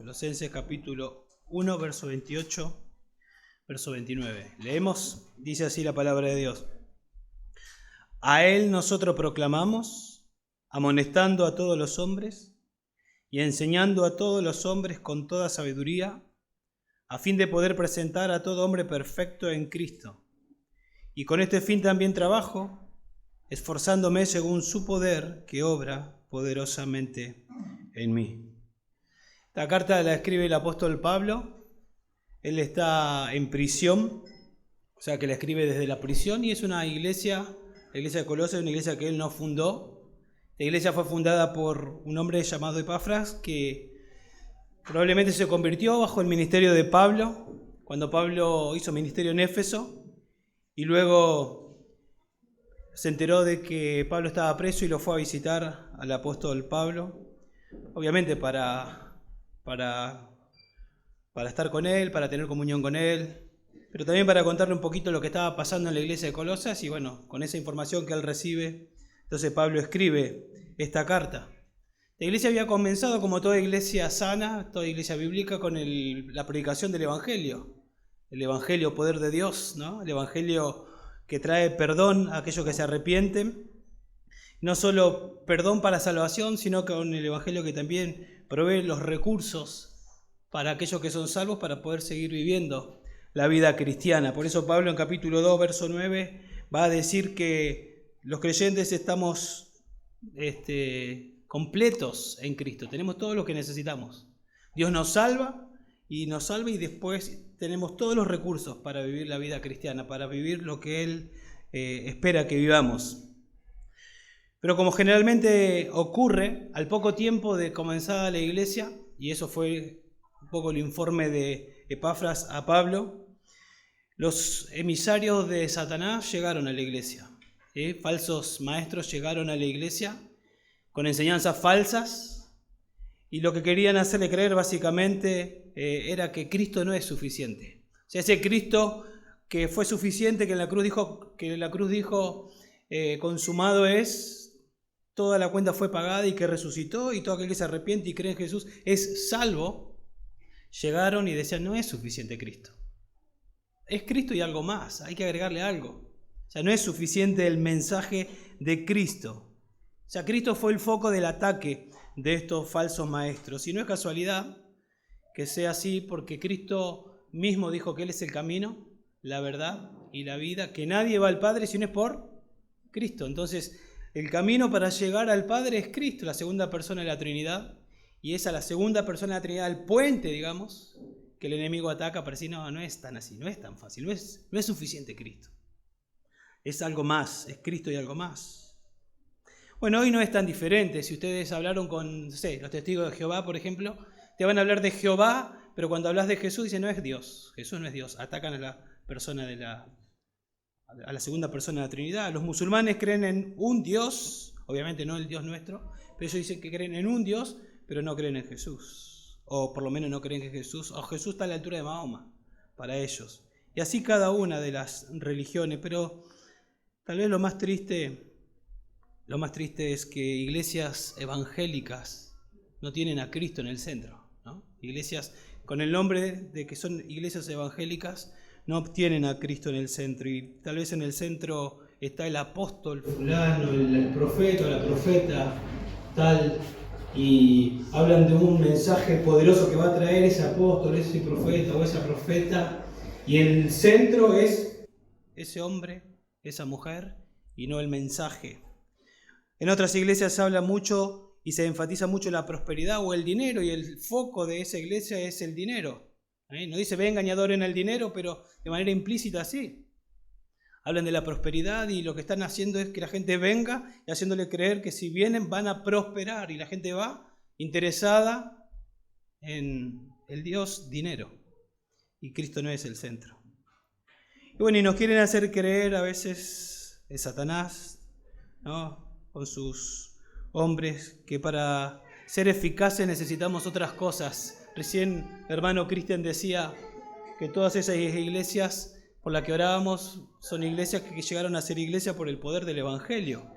Colosenses capítulo 1, verso 28, verso 29. Leemos, dice así la palabra de Dios. A Él nosotros proclamamos, amonestando a todos los hombres y enseñando a todos los hombres con toda sabiduría, a fin de poder presentar a todo hombre perfecto en Cristo. Y con este fin también trabajo, esforzándome según su poder que obra poderosamente en mí. Esta carta la escribe el apóstol Pablo. Él está en prisión, o sea que la escribe desde la prisión, y es una iglesia, la iglesia de Colosas, una iglesia que él no fundó. La iglesia fue fundada por un hombre llamado Epafras, que probablemente se convirtió bajo el ministerio de Pablo, cuando Pablo hizo ministerio en Éfeso, y luego se enteró de que Pablo estaba preso y lo fue a visitar al apóstol Pablo, obviamente para estar con él, para tener comunión con él, pero también para contarle un poquito lo que estaba pasando en la iglesia de Colosas. Y bueno, con esa información que él recibe, entonces Pablo escribe esta carta. La iglesia había comenzado, como toda iglesia sana, toda iglesia bíblica, con la predicación del Evangelio. El Evangelio, poder de Dios, ¿no? El Evangelio que trae perdón a aquellos que se arrepienten. No solo perdón para salvación, sino con el Evangelio que también provee los recursos para aquellos que son salvos para poder seguir viviendo la vida cristiana. Por eso Pablo en capítulo 2, verso 9, va a decir que los creyentes estamos completos en Cristo. Tenemos todo lo que necesitamos. Dios nos salva y después tenemos todos los recursos para vivir la vida cristiana, para vivir lo que Él espera que vivamos. Pero como generalmente ocurre, al poco tiempo de comenzada la iglesia, y eso fue un poco el informe de Epafras a Pablo, los emisarios de Satanás llegaron a la iglesia. Falsos maestros llegaron a la iglesia con enseñanzas falsas, y lo que querían hacerle creer básicamente era que Cristo no es suficiente. O sea, ese Cristo que fue suficiente, que en la cruz dijo consumado es, toda la cuenta fue pagada y que resucitó, y todo aquel que se arrepiente y cree en Jesús es salvo, llegaron y decían, no es suficiente Cristo. Es Cristo y algo más, hay que agregarle algo. O sea, no es suficiente el mensaje de Cristo. O sea, Cristo fue el foco del ataque de estos falsos maestros. Y no es casualidad que sea así, porque Cristo mismo dijo que Él es el camino, la verdad y la vida, que nadie va al Padre si no es por Cristo. Entonces, el camino para llegar al Padre es Cristo, la segunda persona de la Trinidad, y es a la segunda persona de la Trinidad, el puente, digamos, que el enemigo ataca para decir, no es tan así, no es tan fácil, no es suficiente Cristo. Es algo más, es Cristo y algo más. Bueno, hoy no es tan diferente. Si ustedes hablaron con, los testigos de Jehová, por ejemplo, te van a hablar de Jehová, pero cuando hablas de Jesús dicen, no es Dios, Jesús no es Dios, atacan a la persona a la segunda persona de la Trinidad. Los musulmanes creen en un Dios, obviamente no el Dios nuestro, pero ellos dicen que creen en un Dios, pero no creen en Jesús. O por lo menos no creen que Jesús está a la altura de Mahoma, para ellos. Y así cada una de las religiones. Pero tal vez lo más triste es que iglesias evangélicas no tienen a Cristo en el centro, ¿no? Iglesias con el nombre de que son iglesias evangélicas no tienen a Cristo en el centro, y tal vez en el centro está el apóstol fulano, el profeta o la profeta tal, y hablan de un mensaje poderoso que va a traer ese apóstol, ese profeta o esa profeta, y el centro es ese hombre, esa mujer, y no el mensaje. En otras iglesias se habla mucho y se enfatiza mucho la prosperidad o el dinero, y el foco de esa iglesia es el dinero. No dice vengan y adoren al dinero, pero de manera implícita sí. Hablan de la prosperidad, y lo que están haciendo es que la gente venga y haciéndole creer que si vienen van a prosperar, y la gente va interesada en el Dios dinero, y Cristo no es el centro. Y bueno, y nos quieren hacer creer a veces el Satanás, ¿no?, con sus hombres, que para ser eficaces necesitamos otras cosas. Recién el hermano Cristian decía que todas esas iglesias por las que orábamos son iglesias que llegaron a ser iglesias por el poder del Evangelio.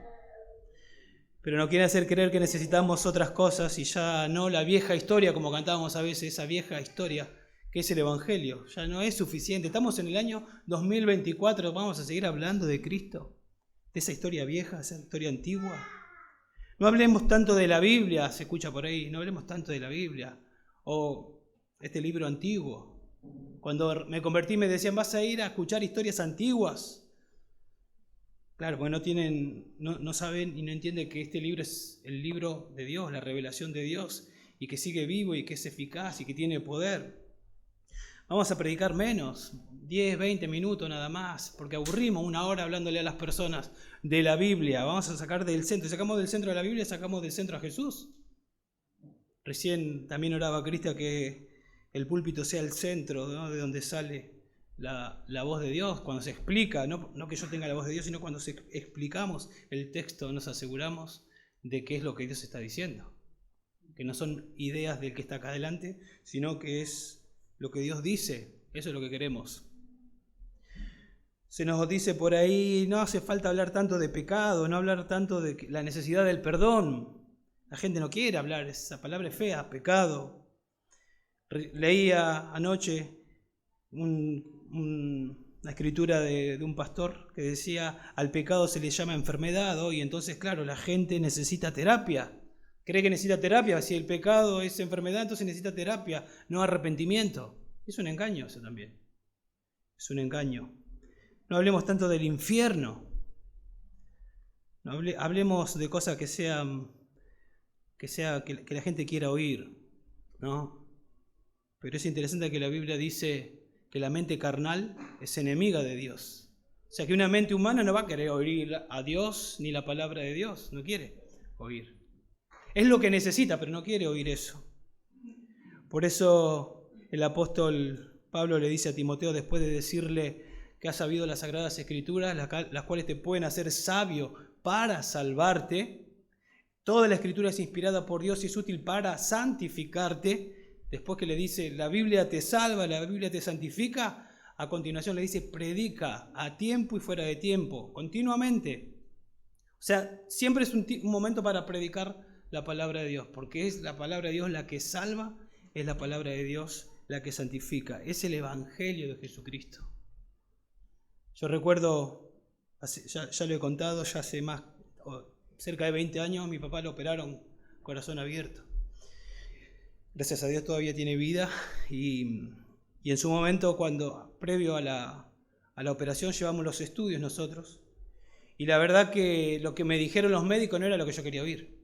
pero nos quiere hacer creer que necesitamos otras cosas y ya no la vieja historia, como cantábamos a veces, esa vieja historia que es el Evangelio. Ya no es suficiente. Estamos en el año 2024, vamos a seguir hablando de Cristo, de esa historia vieja, esa historia antigua. No hablemos tanto de la Biblia, se escucha por ahí, no hablemos tanto de la Biblia o este libro antiguo. Cuando me convertí me decían, ¿vas a ir a escuchar historias antiguas? Claro, porque no saben y no entienden que este libro es el libro de Dios, la revelación de Dios, y que sigue vivo y que es eficaz y que tiene poder. Vamos a predicar menos, 10, 20 minutos nada más, porque aburrimos una hora hablándole a las personas de la Biblia. Vamos a sacar del centro, sacamos del centro de la Biblia, sacamos del centro a Jesús. Recién también oraba Cristian que el púlpito sea el centro, ¿no?, de donde sale la voz de Dios, cuando se explica, no que yo tenga la voz de Dios, sino cuando explicamos el texto nos aseguramos de qué es lo que Dios está diciendo. Que no son ideas del que está acá adelante, sino que es lo que Dios dice. Eso es lo que queremos. Se nos dice por ahí, no hace falta hablar tanto de pecado, no hablar tanto de la necesidad del perdón. La gente no quiere hablar, esa palabra es fea, pecado. Leía anoche una escritura de un pastor que decía, al pecado se le llama enfermedad hoy, entonces claro, la gente necesita terapia. Cree que necesita terapia, si el pecado es enfermedad, entonces necesita terapia, no arrepentimiento. Es un engaño eso también. Es un engaño. No hablemos tanto del infierno. No hablemos de cosas que la gente quiera oír, ¿no? Pero es interesante que la Biblia dice que la mente carnal es enemiga de Dios. O sea que una mente humana no va a querer oír a Dios ni la palabra de Dios, no quiere oír. Es lo que necesita, pero no quiere oír eso. Por eso el apóstol Pablo le dice a Timoteo, después de decirle que ha sabido las Sagradas Escrituras, las cuales te pueden hacer sabio para salvarte. Toda la Escritura es inspirada por Dios y es útil para santificarte. Después que le dice, la Biblia te salva, la Biblia te santifica, a continuación le dice, predica a tiempo y fuera de tiempo, continuamente. O sea, siempre es un momento para predicar la palabra de Dios, porque es la palabra de Dios la que salva, es la palabra de Dios la que santifica, es el Evangelio de Jesucristo. Yo recuerdo, ya lo he contado, ya hace cerca de 20 años, a mi papá lo operaron corazón abierto. Gracias a Dios todavía tiene vida y en su momento, previo a la operación, llevamos los estudios nosotros, y la verdad que lo que me dijeron los médicos no era lo que yo quería oír.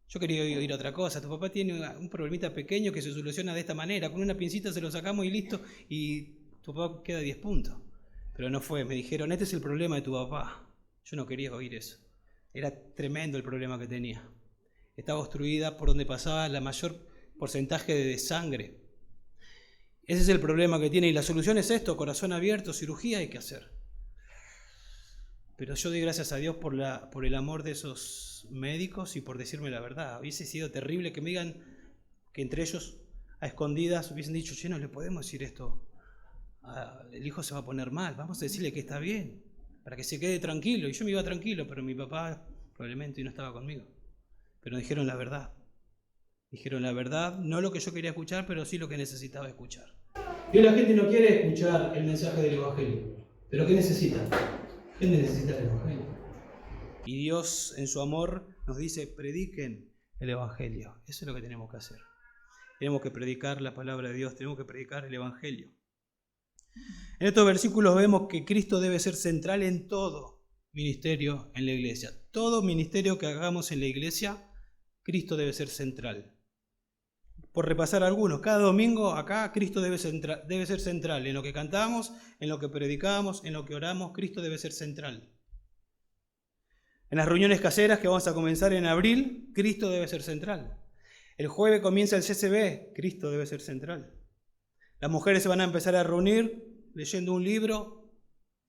Yo quería oír otra cosa. Tu papá tiene un problemita pequeño que se soluciona de esta manera. Con una pincita se lo sacamos y listo. Y tu papá queda 10 puntos. Pero no fue. Me dijeron, este es el problema de tu papá. Yo no quería oír eso. Era tremendo el problema que tenía. Estaba obstruida por donde pasaba la mayor porcentaje de sangre. Ese es el problema que tiene. Y la solución es esto, corazón abierto, cirugía hay que hacer. Pero yo doy gracias a Dios por el amor de esos médicos y por decirme la verdad. Hubiese sido terrible que me digan que entre ellos, a escondidas, hubiesen dicho, che, no le podemos decir esto. El hijo se va a poner mal, vamos a decirle que está bien, para que se quede tranquilo. Y yo me iba tranquilo, pero mi papá probablemente no estaba conmigo. Pero dijeron la verdad. Dijeron la verdad, no lo que yo quería escuchar, pero sí lo que necesitaba escuchar. Y la gente no quiere escuchar el mensaje del Evangelio. ¿Pero qué necesita? ¿Qué necesita el Evangelio? Y Dios, en su amor, nos dice, prediquen el Evangelio. Eso es lo que tenemos que hacer. Tenemos que predicar la palabra de Dios, tenemos que predicar el Evangelio. En estos versículos vemos que Cristo debe ser central en todo ministerio en la iglesia. Todo ministerio que hagamos en la iglesia, Cristo debe ser central. Por repasar algunos, cada domingo acá Cristo debe ser central. En lo que cantamos, en lo que predicamos, en lo que oramos, Cristo debe ser central. En las reuniones caseras que vamos a comenzar en abril, Cristo debe ser central. El jueves comienza el CCB, Cristo debe ser central. Las mujeres se van a empezar a reunir leyendo un libro,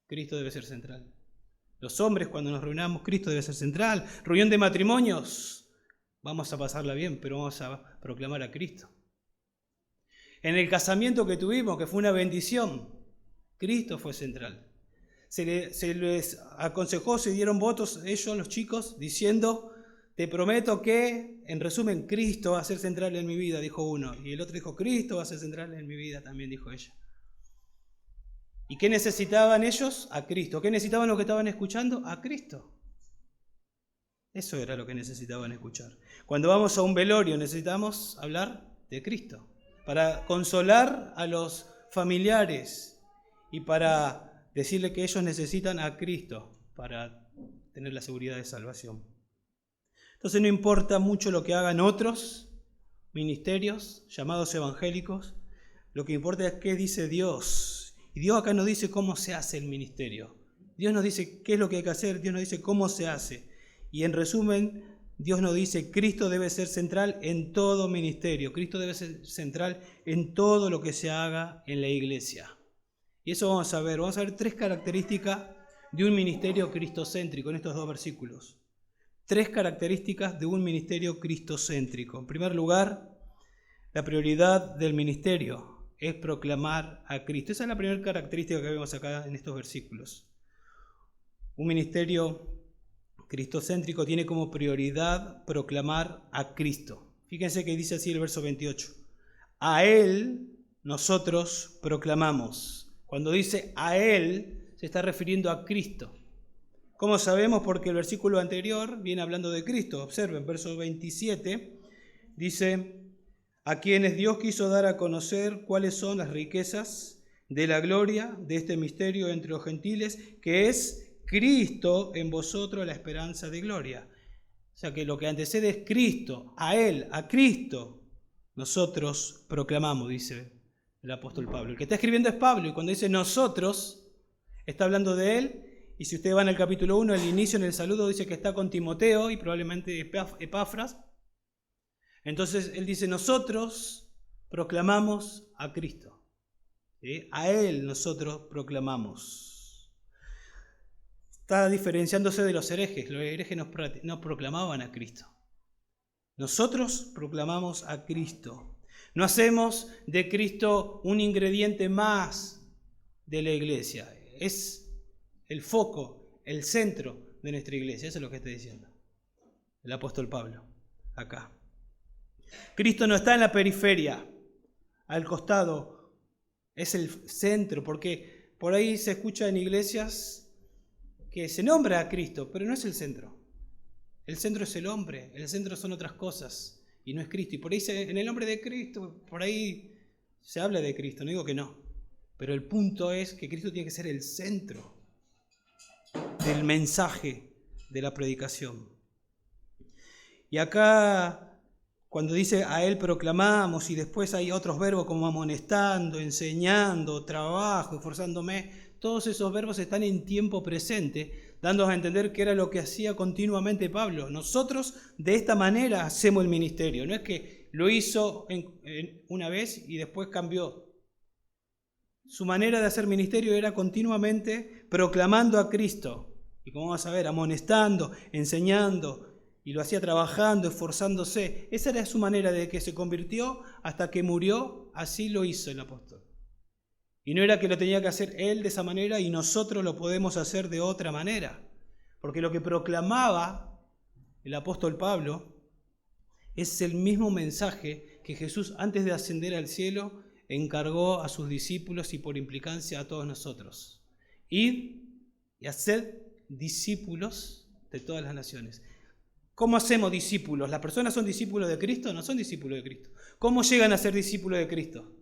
Cristo debe ser central. Los hombres cuando nos reunamos, Cristo debe ser central. Reunión de matrimonios, vamos a pasarla bien, pero vamos a proclamar a Cristo. En el casamiento que tuvimos, que fue una bendición, Cristo fue central. Se les aconsejó, se dieron votos ellos, los chicos, diciendo te prometo que, en resumen, Cristo va a ser central en mi vida, dijo uno. Y el otro dijo, Cristo va a ser central en mi vida, también dijo ella. ¿Y qué necesitaban ellos? A Cristo. ¿Qué necesitaban los que estaban escuchando? A Cristo. Eso era lo que necesitaban escuchar. Cuando vamos a un velorio necesitamos hablar de Cristo, para consolar a los familiares y para decirle que ellos necesitan a Cristo para tener la seguridad de salvación. Entonces no importa mucho lo que hagan otros ministerios llamados evangélicos, lo que importa es qué dice Dios. Y Dios acá nos dice cómo se hace el ministerio. Dios nos dice qué es lo que hay que hacer, Dios nos dice cómo se hace. Y en resumen, Dios nos dice, Cristo debe ser central en todo ministerio. Cristo debe ser central en todo lo que se haga en la iglesia. Y eso vamos a ver. Vamos a ver 3 características de un ministerio cristocéntrico en estos 2 versículos. 3 características de un ministerio cristocéntrico. En primer lugar, la prioridad del ministerio es proclamar a Cristo. Esa es la primera característica que vemos acá en estos versículos. Un ministerio cristocéntrico tiene como prioridad proclamar a Cristo. Fíjense que dice así el verso 28. A Él nosotros proclamamos. Cuando dice a Él, se está refiriendo a Cristo. ¿Cómo sabemos? Porque el versículo anterior viene hablando de Cristo. Observen, verso 27, dice, a quienes Dios quiso dar a conocer cuáles son las riquezas de la gloria de este misterio entre los gentiles, que es Cristo en vosotros, la esperanza de gloria. O sea que lo que antecede es Cristo, a Él, a Cristo, nosotros proclamamos, dice el apóstol Pablo. El que está escribiendo es Pablo, y cuando dice nosotros, está hablando de Él. Y si ustedes van al capítulo 1, el inicio en el saludo dice que está con Timoteo y probablemente Epafras. Entonces él dice, nosotros proclamamos a Cristo. ¿Sí? A Él nosotros proclamamos. Está diferenciándose de los herejes. Los herejes no proclamaban a Cristo. Nosotros proclamamos a Cristo. No hacemos de Cristo un ingrediente más de la iglesia. Es el foco, el centro de nuestra iglesia. Eso es lo que está diciendo el apóstol Pablo acá. Cristo no está en la periferia, al costado. Es el centro, porque por ahí se escucha en iglesias que se nombra a Cristo, pero no es el centro. El centro es el hombre, el centro son otras cosas y no es Cristo. Y por ahí en el nombre de Cristo, por ahí se habla de Cristo, no digo que no. Pero el punto es que Cristo tiene que ser el centro del mensaje de la predicación. Y acá, cuando dice a Él proclamamos, y después hay otros verbos como amonestando, enseñando, trabajo, esforzándome, todos esos verbos están en tiempo presente, dándonos a entender que era lo que hacía continuamente Pablo. Nosotros de esta manera hacemos el ministerio, no es que lo hizo una vez y después cambió. Su manera de hacer ministerio era continuamente proclamando a Cristo. Y como vamos a ver, amonestando, enseñando, y lo hacía trabajando, esforzándose. Esa era su manera de que se convirtió hasta que murió, así lo hizo el apóstol. Y no era que lo tenía que hacer él de esa manera y nosotros lo podemos hacer de otra manera. Porque lo que proclamaba el apóstol Pablo es el mismo mensaje que Jesús, antes de ascender al cielo, encargó a sus discípulos y por implicancia a todos nosotros. Id y haced discípulos de todas las naciones. ¿Cómo hacemos discípulos? ¿Las personas son discípulos de Cristo? No son discípulos de Cristo. ¿Cómo llegan a ser discípulos de Cristo?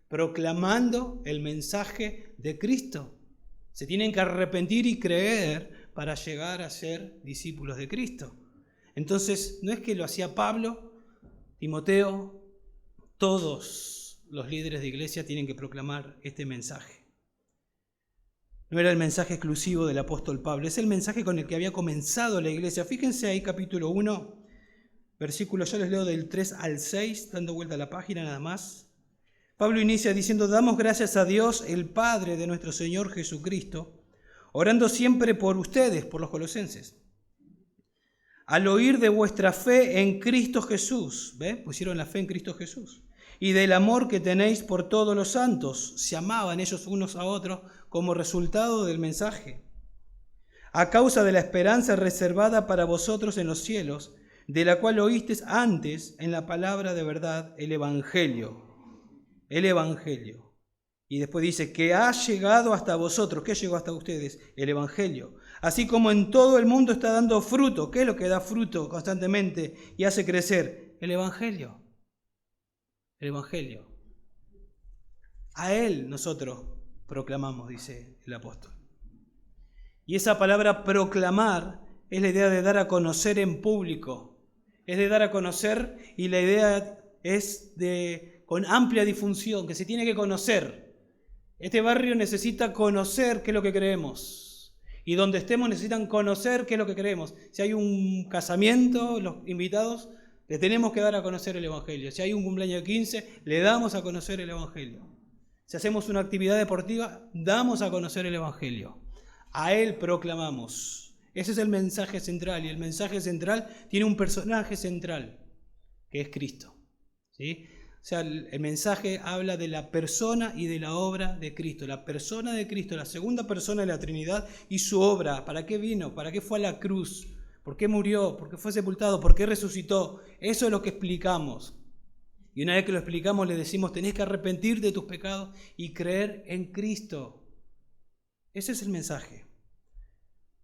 Proclamando el mensaje de Cristo. Se tienen que arrepentir y creer para llegar a ser discípulos de Cristo. Entonces, no es que lo hacía Pablo, Timoteo, todos los líderes de iglesia tienen que proclamar este mensaje. No era el mensaje exclusivo del apóstol Pablo, es el mensaje con el que había comenzado la iglesia. Fíjense ahí capítulo 1, versículos, yo les leo del 3 al 6, dando vuelta a la página nada más. Pablo inicia diciendo, damos gracias a Dios, el Padre de nuestro Señor Jesucristo, orando siempre por ustedes, por los colosenses, al oír de vuestra fe en Cristo Jesús, ¿ve? Pusieron la fe en Cristo Jesús, y del amor que tenéis por todos los santos, se amaban ellos unos a otros como resultado del mensaje, a causa de la esperanza reservada para vosotros en los cielos, de la cual oísteis antes en la palabra de verdad, el Evangelio. El Evangelio. Y después dice que ha llegado hasta vosotros. ¿Qué llegó hasta ustedes? El Evangelio. Así como en todo el mundo está dando fruto. ¿Qué es lo que da fruto constantemente y hace crecer? El Evangelio. El Evangelio. A Él nosotros proclamamos, dice el apóstol. Y esa palabra proclamar es la idea de dar a conocer en público. Es de dar a conocer, y la idea es con amplia difusión, que se tiene que conocer. Este barrio necesita conocer qué es lo que creemos. Y donde estemos necesitan conocer qué es lo que creemos. Si hay un casamiento, los invitados, le tenemos que dar a conocer el Evangelio. Si hay un cumpleaños de 15, le damos a conocer el Evangelio. Si hacemos una actividad deportiva, damos a conocer el Evangelio. A Él proclamamos. Ese es el mensaje central. Y el mensaje central tiene un personaje central, que es Cristo. ¿Sí? O sea, el mensaje habla de la persona y de la obra de Cristo. La persona de Cristo, la segunda persona de la Trinidad y su obra. ¿Para qué vino? ¿Para qué fue a la cruz? ¿Por qué murió? ¿Por qué fue sepultado? ¿Por qué resucitó? Eso es lo que explicamos. Y una vez que lo explicamos, le decimos, tenés que arrepentir de tus pecados y creer en Cristo. Ese es el mensaje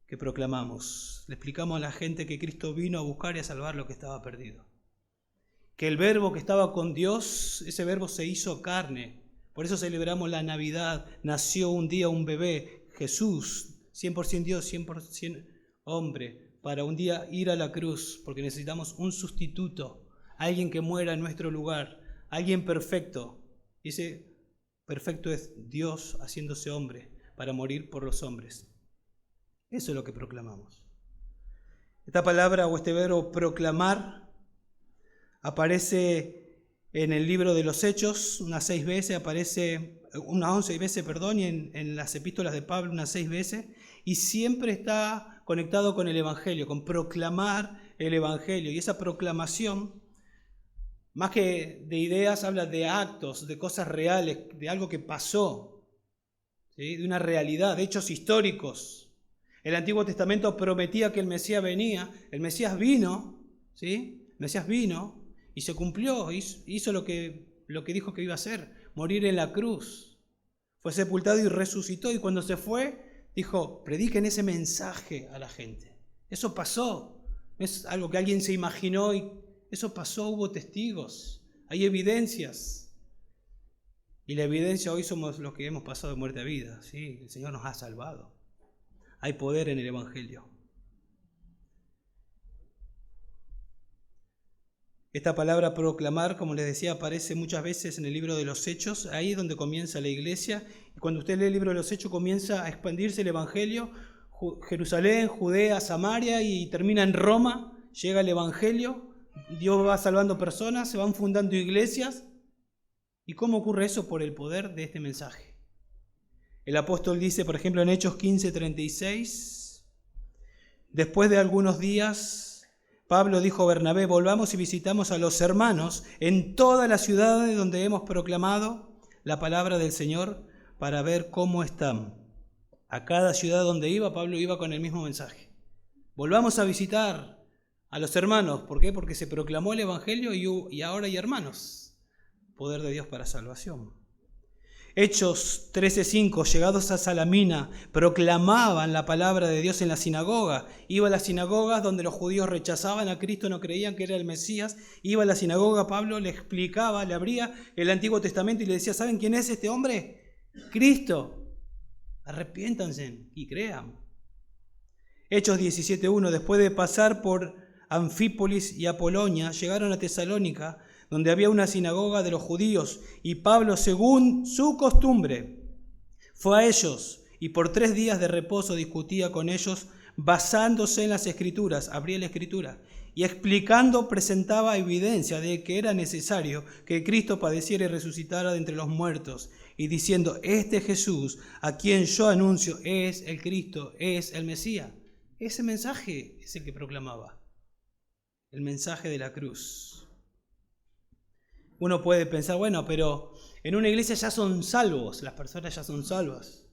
que proclamamos. Le explicamos a la gente que Cristo vino a buscar y a salvar lo que estaba perdido. Que el verbo que estaba con Dios, ese verbo se hizo carne. Por eso celebramos la Navidad. Nació un día un bebé, Jesús, 100% Dios, 100% hombre, para un día ir a la cruz, porque necesitamos un sustituto, alguien que muera en nuestro lugar, alguien perfecto. Ese perfecto es Dios haciéndose hombre para morir por los hombres. Eso es lo que proclamamos. Esta palabra o este verbo proclamar aparece en el libro de los Hechos unas 11 veces, y en las epístolas de Pablo unas 6 veces, y siempre está conectado con el Evangelio, con proclamar el Evangelio. Y esa proclamación, más que de ideas, habla de actos, de cosas reales, de algo que pasó, ¿sí? De una realidad, de hechos históricos. El Antiguo Testamento prometía que el Mesías venía, el Mesías vino, ¿sí? El Mesías vino y se cumplió, hizo lo que dijo que iba a hacer, morir en la cruz. Fue sepultado y resucitó, y cuando se fue, dijo, prediquen ese mensaje a la gente. Eso pasó, no es algo que alguien se imaginó, y eso pasó, hubo testigos, hay evidencias. Y la evidencia hoy somos los que hemos pasado de muerte a vida, ¿sí? El Señor nos ha salvado. Hay poder en el Evangelio. Esta palabra proclamar, como les decía, aparece muchas veces en el libro de los Hechos, ahí es donde comienza la iglesia. Y cuando usted lee el libro de los Hechos, comienza a expandirse el Evangelio, Jerusalén, Judea, Samaria, y termina en Roma, llega el Evangelio, Dios va salvando personas, se van fundando iglesias. ¿Y cómo ocurre eso? Por el poder de este mensaje. El apóstol dice, por ejemplo, en Hechos 15:36, después de algunos días, Pablo dijo a Bernabé, volvamos y visitamos a los hermanos en todas las ciudades donde hemos proclamado la palabra del Señor para ver cómo están. A cada ciudad donde iba, Pablo iba con el mismo mensaje. Volvamos a visitar a los hermanos. ¿Por qué? Porque se proclamó el Evangelio y ahora hay hermanos. Poder de Dios para salvación. Hechos 13:5, llegados a Salamina, proclamaban la palabra de Dios en la sinagoga. Iba a las sinagogas donde los judíos rechazaban a Cristo, no creían que era el Mesías. Iba a la sinagoga, Pablo le explicaba, le abría el Antiguo Testamento y le decía, ¿saben quién es este hombre? Cristo. Arrepiéntanse y crean. Hechos 17:1, después de pasar por Anfípolis y Apolonia, llegaron a Tesalónica, donde había una sinagoga de los judíos, y Pablo, según su costumbre, fue a ellos, y por 3 días de reposo discutía con ellos, basándose en las Escrituras, abría la Escritura, y explicando presentaba evidencia de que era necesario que Cristo padeciera y resucitara de entre los muertos, y diciendo, este Jesús, a quien yo anuncio, es el Cristo, es el Mesías. Ese mensaje es el que proclamaba, el mensaje de la cruz. Uno puede pensar, bueno, pero en una iglesia ya son salvos, las personas ya son salvas.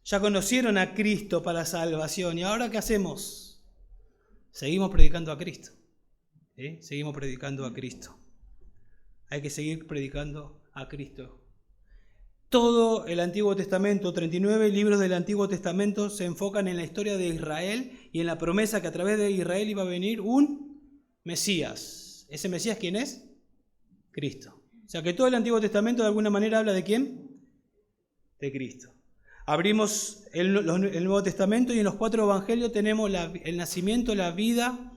Ya conocieron a Cristo para salvación. ¿Y ahora qué hacemos? Seguimos predicando a Cristo. Seguimos predicando a Cristo. Hay que seguir predicando a Cristo. Todo el Antiguo Testamento, 39 libros del Antiguo Testamento, se enfocan en la historia de Israel y en la promesa que a través de Israel iba a venir un Mesías. ¿Ese Mesías quién es? Cristo. O sea que todo el Antiguo Testamento de alguna manera habla ¿de quién? De Cristo. Abrimos el Nuevo Testamento y en los 4 evangelios tenemos el nacimiento, la vida,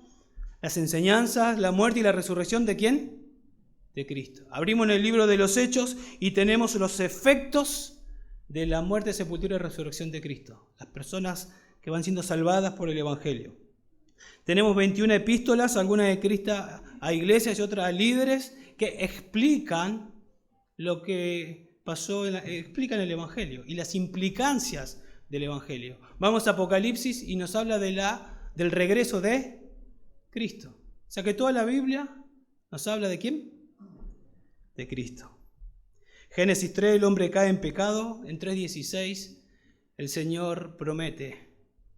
las enseñanzas, la muerte y la resurrección ¿de quién? De Cristo. Abrimos en el libro de los Hechos y tenemos los efectos de la muerte, sepultura y resurrección de Cristo. Las personas que van siendo salvadas por el Evangelio. Tenemos 21 epístolas, algunas escritas a iglesias y otras a líderes, que explican lo que pasó, explican el Evangelio y las implicancias del Evangelio. Vamos a Apocalipsis y nos habla del regreso de Cristo. O sea que toda la Biblia nos habla ¿de quién? De Cristo. Génesis 3, el hombre cae en pecado. En 3:16 el Señor promete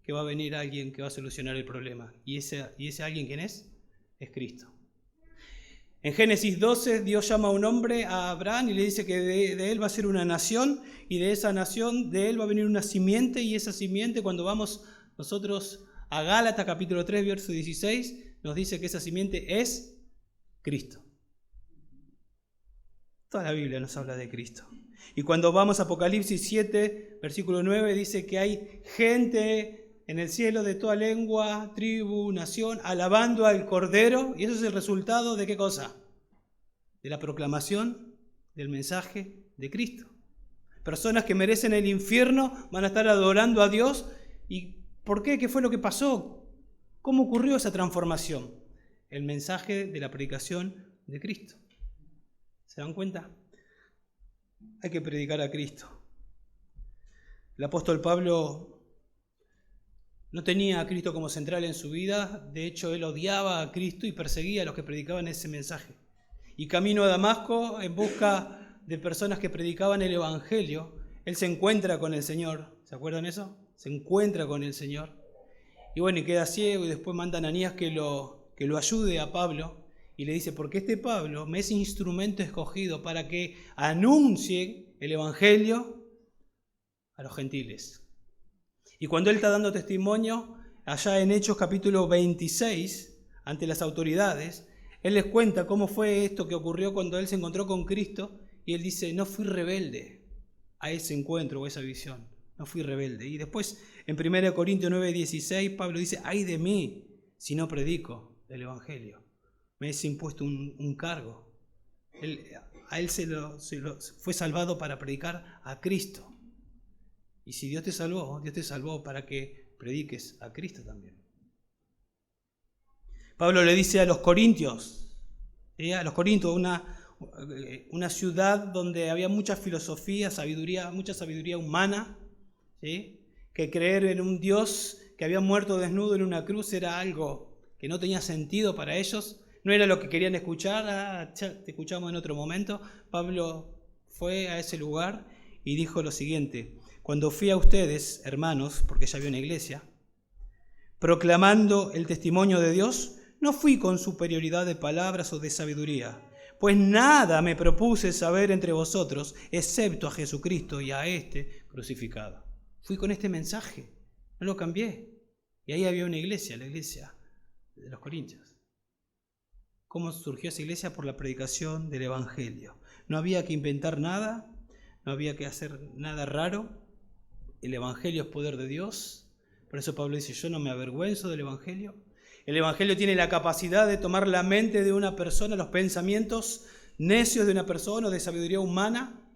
que va a venir alguien que va a solucionar el problema. ¿Y ese alguien quién es? Es Cristo. En Génesis 12 Dios llama a un hombre, a Abraham, y le dice que de él va a ser una nación, y de esa nación, de él va a venir una simiente, y esa simiente, cuando vamos nosotros a Gálatas capítulo 3, verso 16, nos dice que esa simiente es Cristo. Toda la Biblia nos habla de Cristo. Y cuando vamos a Apocalipsis 7, versículo 9, dice que hay gente en el cielo de toda lengua, tribu, nación, alabando al Cordero. Y eso es el resultado ¿de qué cosa? De la proclamación del mensaje de Cristo. Personas que merecen el infierno van a estar adorando a Dios. ¿Y por qué? ¿Qué fue lo que pasó? ¿Cómo ocurrió esa transformación? El mensaje de la predicación de Cristo. ¿Se dan cuenta? Hay que predicar a Cristo. El apóstol Pablo no tenía a Cristo como central en su vida. De hecho, él odiaba a Cristo y perseguía a los que predicaban ese mensaje. Y camino a Damasco, en busca de personas que predicaban el Evangelio, él se encuentra con el Señor. ¿Se acuerdan eso? Se encuentra con el Señor. Y bueno, y queda ciego y después manda a Ananías que lo ayude a Pablo. Y le dice, porque este Pablo me es instrumento escogido para que anuncie el Evangelio a los gentiles. Y cuando él está dando testimonio, allá en Hechos capítulo 26, ante las autoridades, él les cuenta cómo fue esto que ocurrió cuando él se encontró con Cristo. Y él dice, no fui rebelde a ese encuentro o a esa visión. No fui rebelde. Y después, en 1 Corintios 9:16, Pablo dice, ay de mí si no predico el Evangelio. Me es impuesto un cargo. A él fue salvado para predicar a Cristo. Y si Dios te salvó para que prediques a Cristo también. Pablo le dice a los corintios, una ciudad donde había mucha filosofía, mucha sabiduría humana, ¿sí? Que creer en un Dios que había muerto desnudo en una cruz era algo que no tenía sentido para ellos. No era lo que querían escuchar, te escuchamos en otro momento. Pablo fue a ese lugar y dijo lo siguiente, cuando fui a ustedes, hermanos, porque ya había una iglesia, proclamando el testimonio de Dios, no fui con superioridad de palabras o de sabiduría, pues nada me propuse saber entre vosotros, excepto a Jesucristo y a este crucificado. Fui con este mensaje, no lo cambié. Y ahí había una iglesia, la iglesia de los Corintios. ¿Cómo surgió esa iglesia? Por la predicación del Evangelio. No había que inventar nada, no había que hacer nada raro. El Evangelio es poder de Dios. Por eso Pablo dice, yo no me avergüenzo del Evangelio. El Evangelio tiene la capacidad de tomar la mente de una persona, los pensamientos necios de una persona o de sabiduría humana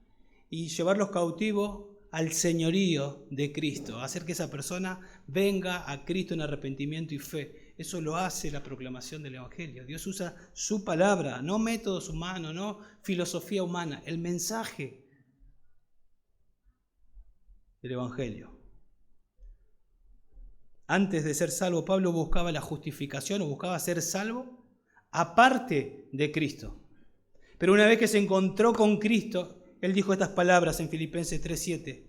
y llevarlos cautivos al señorío de Cristo, hacer que esa persona venga a Cristo en arrepentimiento y fe. Eso lo hace la proclamación del Evangelio. Dios usa su palabra, no métodos humanos, no filosofía humana, el mensaje del Evangelio. Antes de ser salvo, Pablo buscaba la justificación o buscaba ser salvo aparte de Cristo. Pero una vez que se encontró con Cristo, él dijo estas palabras en Filipenses 3:7.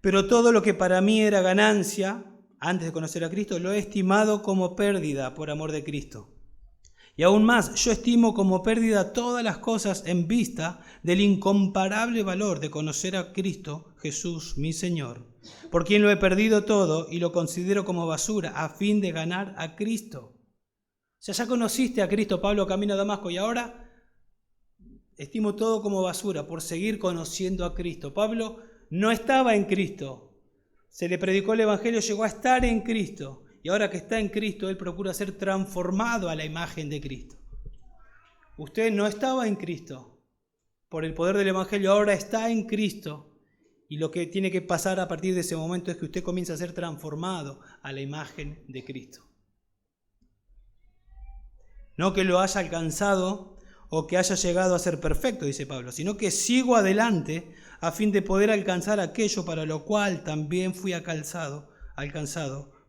Pero todo lo que para mí era ganancia, antes de conocer a Cristo, lo he estimado como pérdida por amor de Cristo. Y aún más, yo estimo como pérdida todas las cosas en vista del incomparable valor de conocer a Cristo Jesús, mi Señor, por quien lo he perdido todo y lo considero como basura a fin de ganar a Cristo. O sea, ya conociste a Cristo, Pablo, camino a Damasco, y ahora estimo todo como basura por seguir conociendo a Cristo. Pablo no estaba en Cristo, se le predicó el Evangelio, llegó a estar en Cristo. Y ahora que está en Cristo, él procura ser transformado a la imagen de Cristo. Usted no estaba en Cristo. Por el poder del Evangelio ahora está en Cristo. Y lo que tiene que pasar a partir de ese momento es que usted comienza a ser transformado a la imagen de Cristo. No que lo haya alcanzado o que haya llegado a ser perfecto, dice Pablo, sino que sigo adelante a fin de poder alcanzar aquello para lo cual también fui alcanzado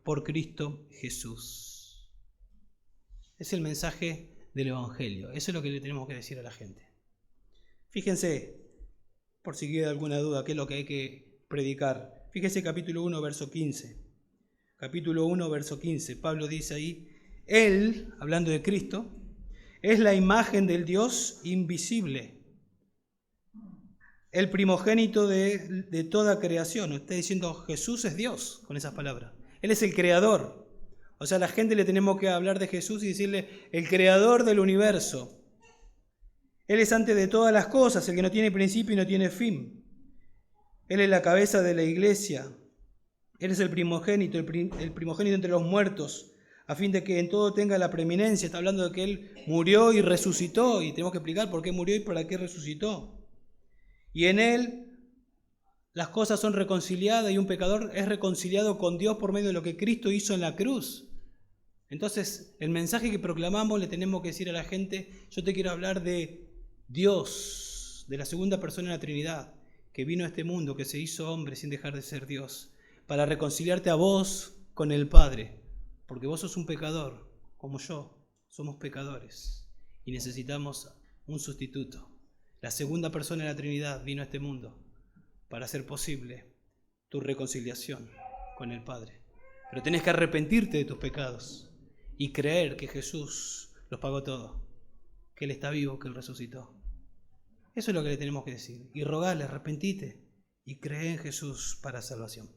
por Cristo Jesús. Es el mensaje del Evangelio. Eso es lo que le tenemos que decir a la gente. Fíjense, por si queda alguna duda, qué es lo que hay que predicar. Fíjense capítulo 1, verso 15. Capítulo 1, verso 15. Pablo dice ahí, Él, hablando de Cristo, es la imagen del Dios invisible, el primogénito de toda creación. Está diciendo, Jesús es Dios, con esas palabras. Él es el creador. O sea, a la gente le tenemos que hablar de Jesús y decirle, el creador del universo. Él es antes de todas las cosas, el que no tiene principio y no tiene fin. Él es la cabeza de la iglesia. Él es el primogénito entre los muertos, a fin de que en todo tenga la preeminencia. Está hablando de que Él murió y resucitó, y tenemos que explicar por qué murió y para qué resucitó. Y en Él las cosas son reconciliadas y un pecador es reconciliado con Dios por medio de lo que Cristo hizo en la cruz. Entonces, el mensaje que proclamamos le tenemos que decir a la gente, yo te quiero hablar de Dios, de la segunda persona de la Trinidad, que vino a este mundo, que se hizo hombre sin dejar de ser Dios, para reconciliarte a vos con el Padre, porque vos sos un pecador, como yo, somos pecadores, y necesitamos un sustituto. La segunda persona de la Trinidad vino a este mundo para hacer posible tu reconciliación con el Padre. Pero tenés que arrepentirte de tus pecados y creer que Jesús los pagó todo, que Él está vivo, que Él resucitó. Eso es lo que le tenemos que decir. Y rogarle, arrepentite y cree en Jesús para salvación.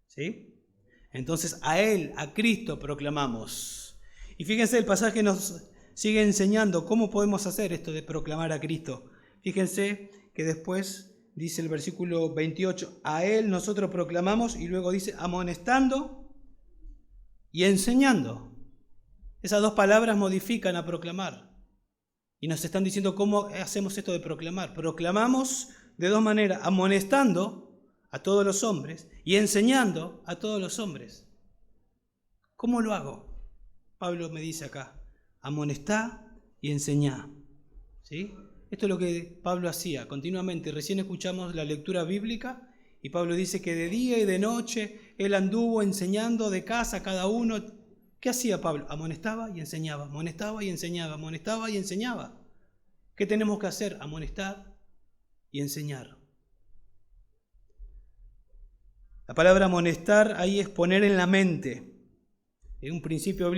¿Sí? Entonces a Él, a Cristo proclamamos. Y fíjense, el pasaje nos sigue enseñando cómo podemos hacer esto de proclamar a Cristo. Fíjense que después dice el versículo 28, a Él nosotros proclamamos, y luego dice amonestando y enseñando. Esas dos palabras modifican a proclamar. Y nos están diciendo cómo hacemos esto de proclamar. Proclamamos de dos maneras, amonestando a todos los hombres y enseñando a todos los hombres. ¿Cómo lo hago? Pablo me dice acá, amonestá y enseñá. ¿Sí? Esto es lo que Pablo hacía continuamente. Recién escuchamos la lectura bíblica y Pablo dice que de día y de noche él anduvo enseñando de casa a cada uno. ¿Qué hacía Pablo? Amonestaba y enseñaba, amonestaba y enseñaba, amonestaba y enseñaba. ¿Qué tenemos que hacer? Amonestar y enseñar. La palabra amonestar ahí es poner en la mente. Es un principio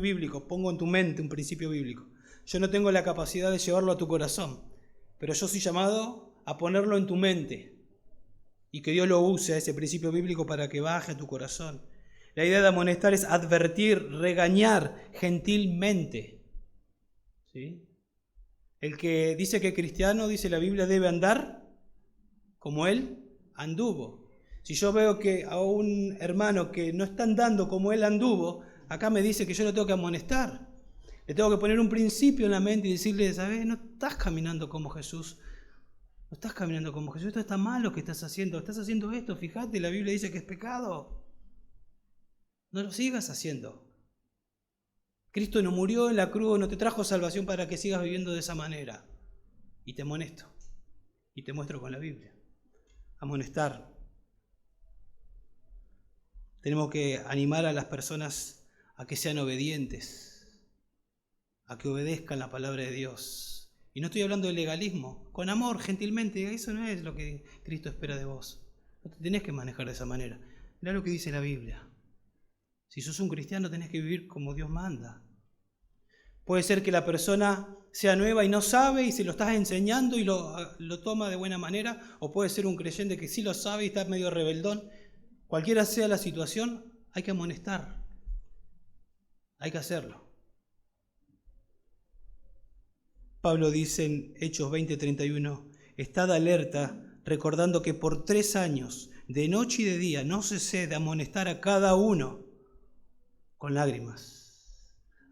bíblico. Pongo en tu mente un principio bíblico. Yo no tengo la capacidad de llevarlo a tu corazón, pero yo soy llamado a ponerlo en tu mente y que Dios lo use a ese principio bíblico para que baje a tu corazón. La idea de amonestar es advertir, regañar gentilmente. ¿Sí? El que dice que es cristiano, dice la Biblia, debe andar como Él anduvo. Si yo veo que a un hermano que no está andando como él anduvo, acá me dice que yo lo tengo que amonestar. Le tengo que poner un principio en la mente y decirle, ¿sabes? No estás caminando como Jesús. No estás caminando como Jesús. Esto está mal lo que estás haciendo. Estás haciendo esto. Fíjate, la Biblia dice que es pecado. No lo sigas haciendo. Cristo no murió en la cruz, no te trajo salvación para que sigas viviendo de esa manera. Y te amonesto. Y te muestro con la Biblia. Amonestar. Tenemos que animar a las personas a que sean obedientes, a que obedezcan la palabra de Dios. Y no estoy hablando de legalismo, con amor, gentilmente, eso no es lo que Cristo espera de vos. No te tenés que manejar de esa manera. Mirá lo que dice la Biblia. Si sos un cristiano tenés que vivir como Dios manda. Puede ser que la persona sea nueva y no sabe y se lo estás enseñando y lo toma de buena manera, o puede ser un creyente que sí lo sabe y está medio rebeldón. Cualquiera sea la situación, hay que amonestar, hay que hacerlo. Pablo dice en Hechos 20:31, estad alerta, recordando que por 3 años, de noche y de día, no cesé de amonestar a cada uno con lágrimas.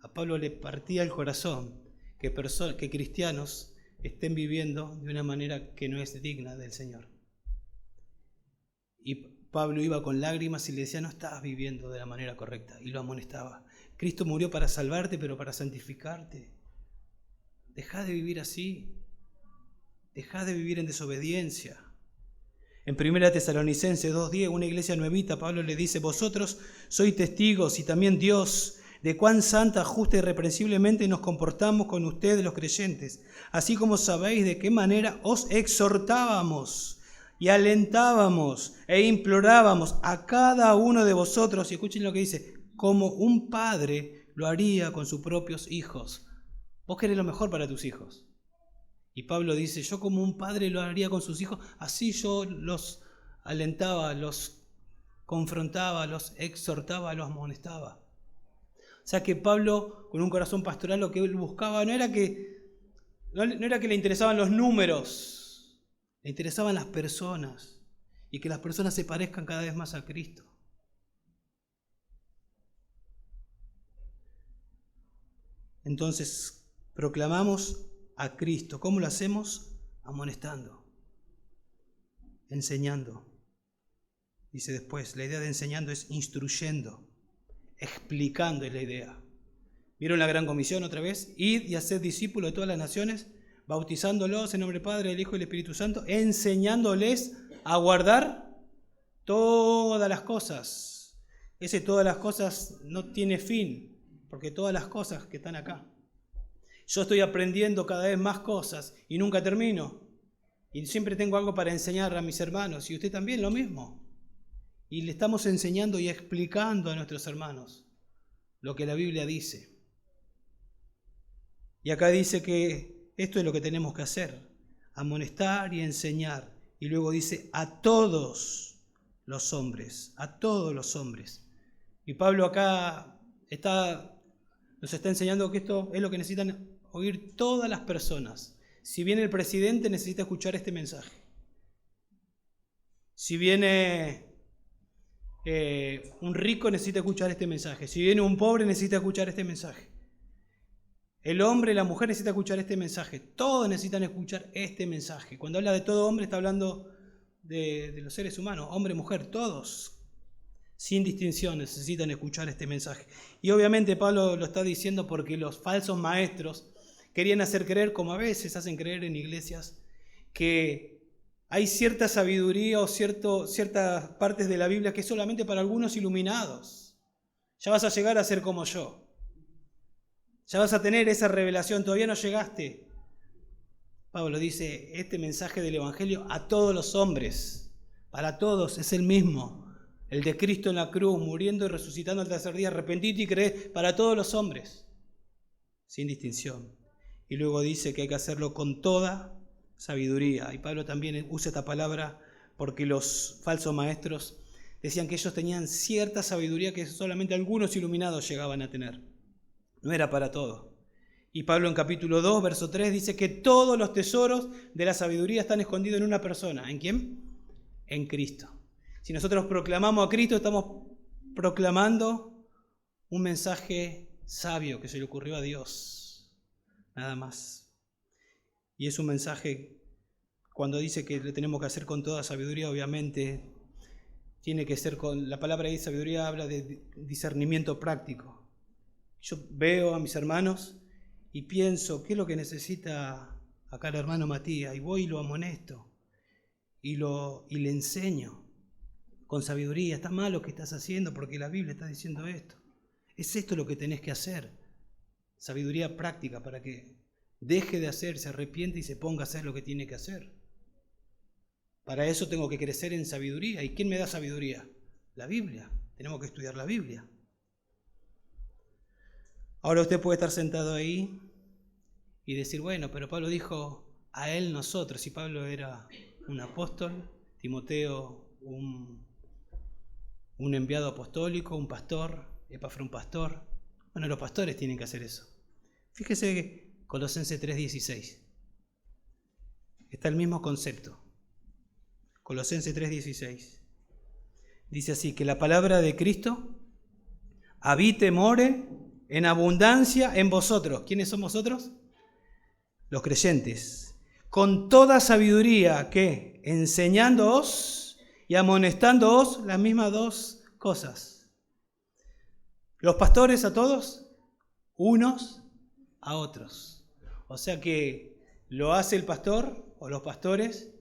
A Pablo le partía el corazón que cristianos estén viviendo de una manera que no es digna del Señor. Y Pablo iba con lágrimas y le decía, no estás viviendo de la manera correcta, y lo amonestaba. Cristo murió para salvarte, pero para santificarte. Dejá de vivir así. Dejá de vivir en desobediencia. En 1 Tesalonicenses 2:10, una iglesia nuevita, Pablo le dice, vosotros sois testigos y también Dios de cuán santa, justa y reprensiblemente nos comportamos con ustedes los creyentes, así como sabéis de qué manera os exhortábamos y alentábamos e implorábamos a cada uno de vosotros, y escuchen lo que dice, como un padre lo haría con sus propios hijos. Vos querés lo mejor para tus hijos. Y Pablo dice, yo como un padre lo haría con sus hijos, así yo los alentaba, los confrontaba, los exhortaba, los amonestaba. O sea que Pablo, con un corazón pastoral, lo que él buscaba no era que le interesaban los números, le interesaban las personas, y que las personas se parezcan cada vez más a Cristo. Entonces, proclamamos a Cristo. ¿Cómo lo hacemos? Amonestando, enseñando. Dice después, la idea de enseñando es instruyendo, explicando es la idea. ¿Vieron la gran comisión otra vez? Id y haced discípulos de todas las naciones, bautizándolos en nombre del Padre, del Hijo y del Espíritu Santo, enseñándoles a guardar todas las cosas. Ese todas las cosas no tiene fin, porque todas las cosas que están acá. Yo estoy aprendiendo cada vez más cosas y nunca termino. Y siempre tengo algo para enseñar a mis hermanos, y usted también lo mismo. Y le estamos enseñando y explicando a nuestros hermanos lo que la Biblia dice. Y acá dice que esto es lo que tenemos que hacer, amonestar y enseñar. Y luego dice a todos los hombres, a todos los hombres. Y Pablo acá nos está enseñando que esto es lo que necesitan oír todas las personas. Si viene el presidente, necesita escuchar este mensaje. Si viene un rico, necesita escuchar este mensaje. Si viene un pobre, necesita escuchar este mensaje. El hombre y la mujer necesitan escuchar este mensaje. Todos necesitan escuchar este mensaje. Cuando habla de todo hombre, está hablando de los seres humanos. Hombre, mujer, todos, sin distinción, necesitan escuchar este mensaje. Y obviamente Pablo lo está diciendo porque los falsos maestros querían hacer creer, como a veces hacen creer en iglesias, que hay cierta sabiduría o ciertas partes de la Biblia que es solamente para algunos iluminados. Ya vas a llegar a ser como yo. Ya vas a tener esa revelación, todavía no llegaste. Pablo dice, este mensaje del Evangelio a todos los hombres, para todos, es el mismo. El de Cristo en la cruz, muriendo y resucitando al tercer día, arrepentite y creed, para todos los hombres, sin distinción. Y luego dice que hay que hacerlo con toda sabiduría. Y Pablo también usa esta palabra porque los falsos maestros decían que ellos tenían cierta sabiduría que solamente algunos iluminados llegaban a tener. No era para todo. Y Pablo en capítulo 2, verso 3 dice que todos los tesoros de la sabiduría están escondidos en una persona. ¿En quién? En Cristo. Si nosotros proclamamos a Cristo, estamos proclamando un mensaje sabio que se le ocurrió a Dios. Nada más. Y es un mensaje, cuando dice que le tenemos que hacer con toda sabiduría, obviamente tiene que ser con, la palabra ahí sabiduría habla de discernimiento práctico. Yo veo a mis hermanos y pienso, ¿qué es lo que necesita acá el hermano Matías? Y voy y lo amonesto y le enseño con sabiduría. Está mal lo que estás haciendo porque la Biblia está diciendo esto. Es esto lo que tenés que hacer. Sabiduría práctica para que deje de hacer, se arrepiente y se ponga a hacer lo que tiene que hacer. Para eso tengo que crecer en sabiduría. ¿Y quién me da sabiduría? La Biblia. Tenemos que estudiar la Biblia. Ahora usted puede estar sentado ahí y decir, bueno, pero Pablo dijo a él nosotros, y Pablo era un apóstol, Timoteo un enviado apostólico, un pastor, Epafra un pastor. Bueno, los pastores tienen que hacer eso. Fíjese que Colosenses 3:16. Está el mismo concepto. Colosenses 3:16. Dice así, que la palabra de Cristo habite, more en abundancia en vosotros. ¿Quiénes son vosotros? Los creyentes. Con toda sabiduría, ¿qué? Enseñándoos y amonestándoos las mismas dos cosas. Los pastores a todos, unos a otros. O sea que lo hace el pastor o los pastores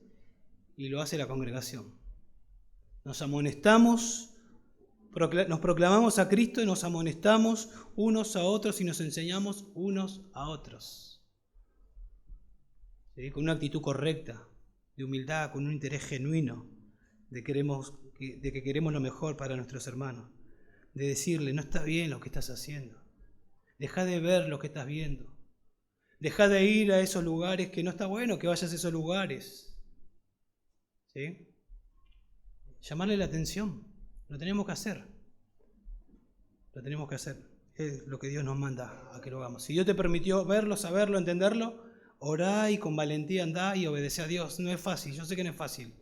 y lo hace la congregación. Nos amonestamos, nos proclamamos a Cristo y nos amonestamos unos a otros y nos enseñamos unos a otros. ¿Sí? Con una actitud correcta, de humildad, con un interés genuino, de que queremos lo mejor para nuestros hermanos. De decirle, no está bien lo que estás haciendo. Deja de ver lo que estás viendo. Deja de ir a esos lugares que no está bueno que vayas a esos lugares. ¿Sí? Llamarle la atención. Lo tenemos que hacer. Lo tenemos que hacer. Es lo que Dios nos manda a que lo hagamos. Si Dios te permitió verlo, saberlo, entenderlo, orá y con valentía andá y obedece a Dios. No es fácil, yo sé que no es fácil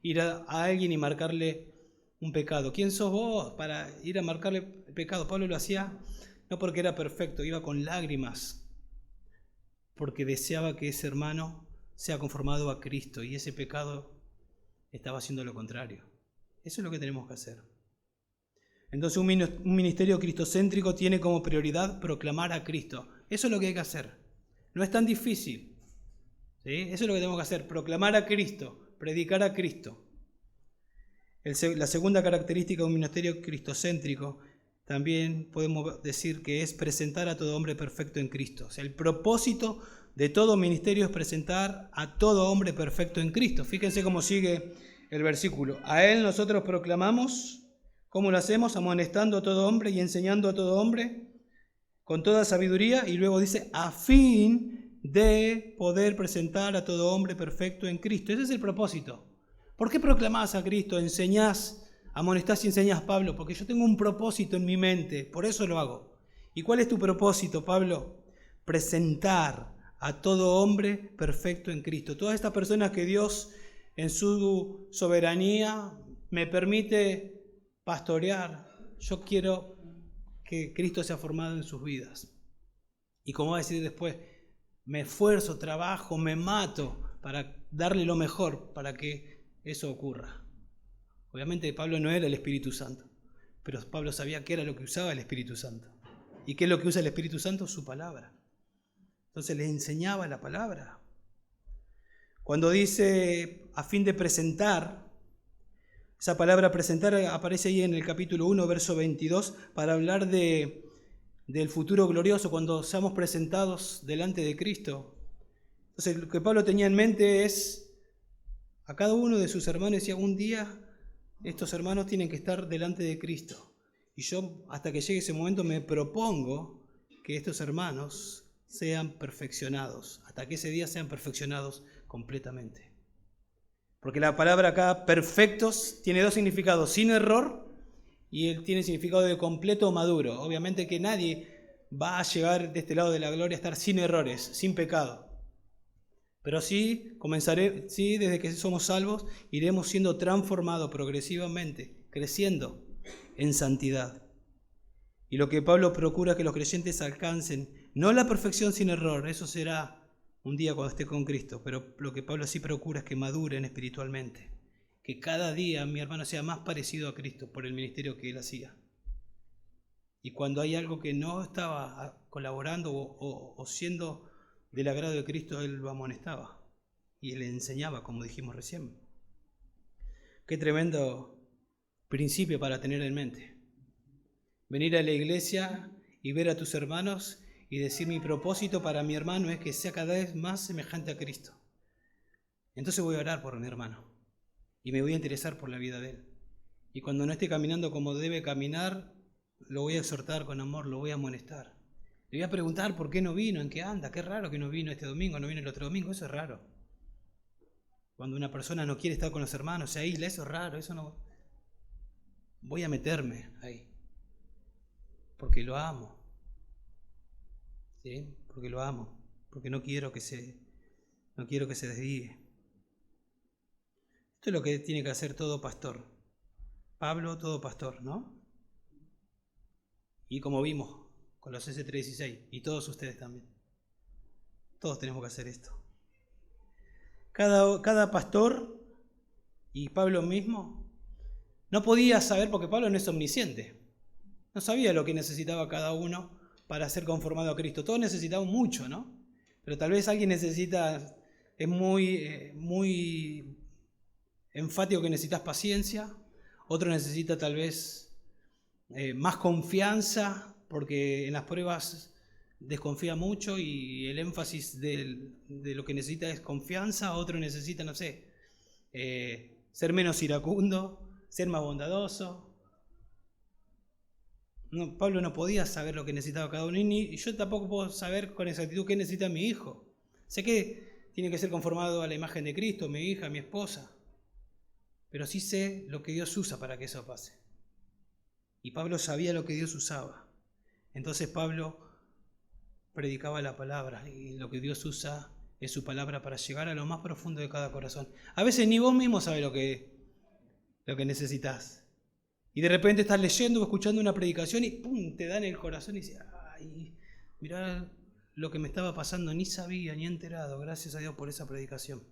ir a alguien y marcarle un pecado. ¿Quién sos vos para ir a marcarle pecado? Pablo lo hacía no porque era perfecto, iba con lágrimas, porque deseaba que ese hermano sea conformado a Cristo y ese pecado estaba haciendo lo contrario. Eso es lo que tenemos que hacer. Entonces un ministerio cristocéntrico tiene como prioridad proclamar a Cristo. Eso es lo que hay que hacer. No es tan difícil. ¿Sí? Eso es lo que tenemos que hacer, proclamar a Cristo, predicar a Cristo. La segunda característica de un ministerio cristocéntrico también podemos decir que es presentar a todo hombre perfecto en Cristo. O sea, el propósito de todo ministerio es presentar a todo hombre perfecto en Cristo. Fíjense cómo sigue el versículo. A Él nosotros proclamamos, ¿cómo lo hacemos? Amonestando a todo hombre y enseñando a todo hombre con toda sabiduría. Y luego dice, a fin de poder presentar a todo hombre perfecto en Cristo. Ese es el propósito. ¿Por qué proclamás a Cristo? Enseñás, amonestás y enseñás, Pablo. Porque yo tengo un propósito en mi mente, por eso lo hago. ¿Y cuál es tu propósito, Pablo? Presentar a todo hombre perfecto en Cristo. Todas estas personas que Dios en su soberanía me permite pastorear, yo quiero que Cristo sea formado en sus vidas. Y como va a decir después, me esfuerzo, trabajo, me mato para darle lo mejor, para que eso ocurra. Obviamente Pablo no era el Espíritu Santo, pero Pablo sabía qué era lo que usaba el Espíritu Santo. ¿Y qué es lo que usa el Espíritu Santo? Su palabra. Entonces les enseñaba la palabra. Cuando dice a fin de presentar, esa palabra presentar aparece ahí en el capítulo 1, verso 22, para hablar del futuro glorioso, cuando seamos presentados delante de Cristo. Entonces lo que Pablo tenía en mente es, a cada uno de sus hermanos decía, un día estos hermanos tienen que estar delante de Cristo. Y yo, hasta que llegue ese momento, me propongo que estos hermanos sean perfeccionados, hasta que ese día sean perfeccionados completamente. Porque la palabra acá, perfectos, tiene dos significados, sin error, y él tiene significado de completo o maduro. Obviamente que nadie va a llegar de este lado de la gloria a estar sin errores, sin pecado. Pero sí, desde que somos salvos, iremos siendo transformados progresivamente, creciendo en santidad. Y lo que Pablo procura es que los creyentes alcancen, no la perfección sin error, eso será un día cuando esté con Cristo, pero lo que Pablo sí procura es que maduren espiritualmente, que cada día mi hermano sea más parecido a Cristo por el ministerio que él hacía. Y cuando hay algo que no estaba colaborando o siendo del agrado de Cristo, él lo amonestaba y le enseñaba, como dijimos recién. Qué tremendo principio para tener en mente. Venir a la iglesia y ver a tus hermanos y decir, mi propósito para mi hermano es que sea cada vez más semejante a Cristo. Entonces voy a orar por mi hermano y me voy a interesar por la vida de él. Y cuando no esté caminando como debe caminar, lo voy a exhortar con amor, lo voy a amonestar. Le voy a preguntar por qué no vino, en qué anda, qué raro que no vino este domingo, no vino el otro domingo, eso es raro. Cuando una persona no quiere estar con los hermanos, se aísla, eso es raro, eso no... Voy a meterme ahí, porque lo amo, ¿sí? Porque lo amo, porque no quiero que se desvíe. Esto es lo que tiene que hacer todo pastor. Pablo, todo pastor, ¿no? Y como vimos, Colosenses 3:16, y todos ustedes también. Todos tenemos que hacer esto. Cada pastor, y Pablo mismo, no podía saber, porque Pablo no es omnisciente. No sabía lo que necesitaba cada uno para ser conformado a Cristo. Todos necesitamos mucho, ¿no? Pero tal vez alguien necesita, es muy enfático que necesitas paciencia. Otro necesita tal vez más confianza, porque en las pruebas desconfía mucho y el énfasis de lo que necesita es confianza. Otro necesita, no sé, ser menos iracundo, ser más bondadoso. No, Pablo no podía saber lo que necesitaba cada uno, y yo tampoco puedo saber con exactitud qué necesita mi hijo. Sé que tiene que ser conformado a la imagen de Cristo, mi hija, mi esposa, pero sí sé lo que Dios usa para que eso pase. Y Pablo sabía lo que Dios usaba. Entonces Pablo predicaba la palabra, y lo que Dios usa es su palabra para llegar a lo más profundo de cada corazón. A veces ni vos mismo sabés lo que necesitas. Y de repente estás leyendo o escuchando una predicación y ¡pum!, te da en el corazón y dices, ¡ay! Mirá lo que me estaba pasando, ni sabía, ni enterado. Gracias a Dios por esa predicación.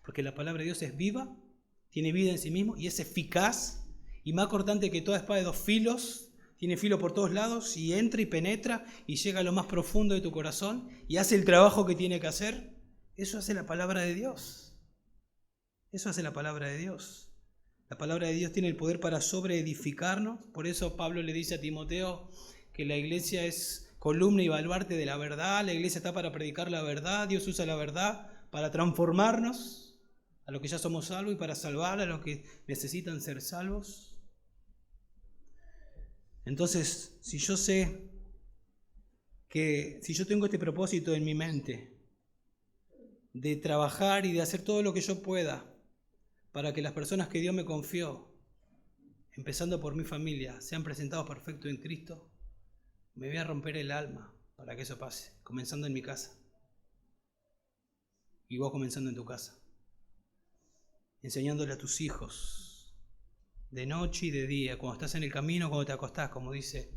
Porque la palabra de Dios es viva, tiene vida en sí mismo y es eficaz y más cortante que toda espada de dos filos. Tiene filo por todos lados y entra y penetra y llega a lo más profundo de tu corazón y hace el trabajo que tiene que hacer. Eso hace la palabra de Dios. Eso hace la palabra de Dios. La palabra de Dios tiene el poder para sobreedificarnos. Por eso Pablo le dice a Timoteo que la iglesia es columna y baluarte de la verdad. La iglesia está para predicar la verdad. Dios usa la verdad para transformarnos a los que ya somos salvos y para salvar a los que necesitan ser salvos. Entonces, si yo sé que si yo tengo este propósito en mi mente de trabajar y de hacer todo lo que yo pueda para que las personas que Dios me confió, empezando por mi familia, sean presentados perfectos en Cristo, me voy a romper el alma para que eso pase, comenzando en mi casa. Y vos comenzando en tu casa. Enseñándole a tus hijos, de noche y de día, cuando estás en el camino, cuando te acostás, como dice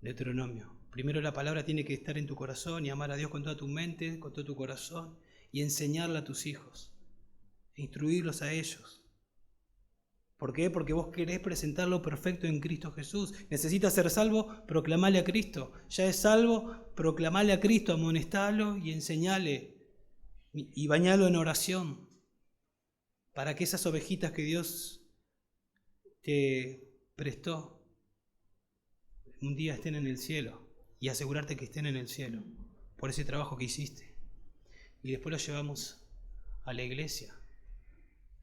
Deuteronomio. Primero la palabra tiene que estar en tu corazón y amar a Dios con toda tu mente, con todo tu corazón, y enseñarla a tus hijos. Instruirlos a ellos. ¿Por qué? Porque vos querés presentarlo perfecto en Cristo Jesús. Necesitas ser salvo, proclamale a Cristo. Ya es salvo, proclamale a Cristo, amonestalo y enseñale y bañalo en oración para que esas ovejitas que Dios te prestó un día estén en el cielo y asegurarte que estén en el cielo por ese trabajo que hiciste. Y después lo llevamos a la iglesia.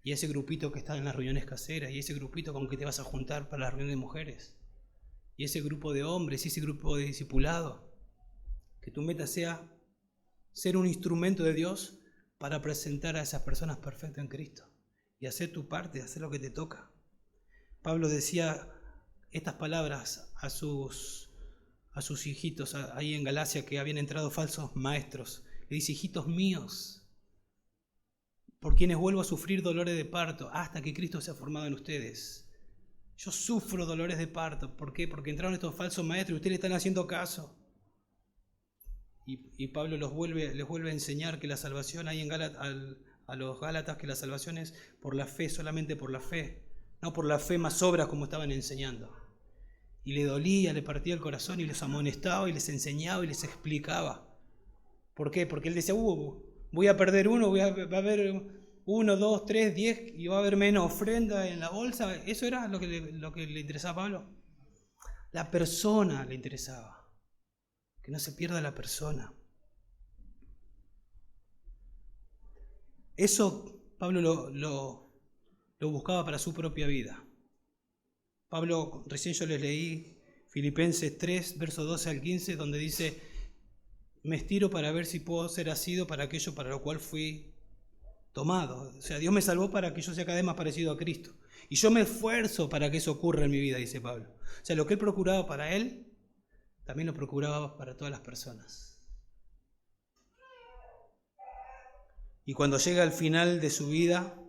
Y ese grupito que está en las reuniones caseras, y ese grupito con que te vas a juntar para la reunión de mujeres, y ese grupo de hombres, y ese grupo de discipulado, que tu meta sea ser un instrumento de Dios para presentar a esas personas perfectas en Cristo, y hacer tu parte, hacer lo que te toca. Pablo decía estas palabras a sus hijitos ahí en Galacia, que habían entrado falsos maestros. Le dice: hijitos míos, por quienes vuelvo a sufrir dolores de parto hasta que Cristo sea formado en ustedes. Yo sufro dolores de parto. ¿Por qué? Porque entraron estos falsos maestros y ustedes le están haciendo caso. Y Pablo les vuelve a enseñar que la salvación hay a los Gálatas, que la salvación es por la fe, solamente por la fe, no por la fe más obras como estaban enseñando. Y le dolía, le partía el corazón y les amonestaba y les enseñaba y les explicaba. ¿Por qué? Porque él decía: voy a perder uno, va a haber 1, 2, 3, 10 y va a haber menos ofrenda en la bolsa. Eso era lo que le interesaba a Pablo. La persona le interesaba. Que no se pierda la persona. Eso Pablo lo buscaba para su propia vida. Pablo, recién yo les leí Filipenses 3, versos 12 al 15, donde dice: me estiro para ver si puedo ser asido para aquello para lo cual fui tomado. O sea, Dios me salvó para que yo sea cada vez más parecido a Cristo. Y yo me esfuerzo para que eso ocurra en mi vida, dice Pablo. O sea, lo que él procuraba para él, también lo procuraba para todas las personas. Y cuando llega al final de su vida,